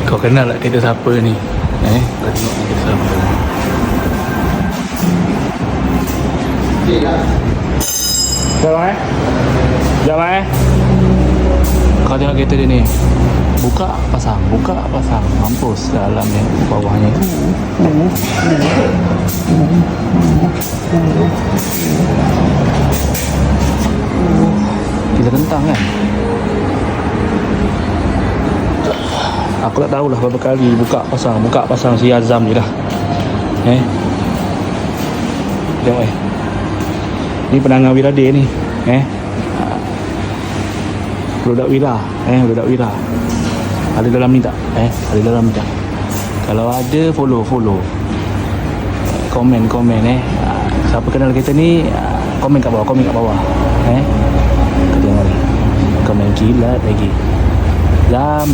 Kau kenal tak kereta siapa ni? Kau tengok ni kereta siapa? Jangan Kau tengok kereta dia ni. Buka, pasang. Mampus dalamnya, bawahnya. Kita tentang kan? Aku tak tahulah berapa kali buka pasang si Azam ni dah. Tengok ni penangan Wirade ni. Budak Wira. Ada dalam ni tak? Ada dalam ni tak? Kalau ada, follow. Komen. Siapa kenal kereta ni, komen kat bawah. Kita tengok ni. Komen kilat lagi. Zam.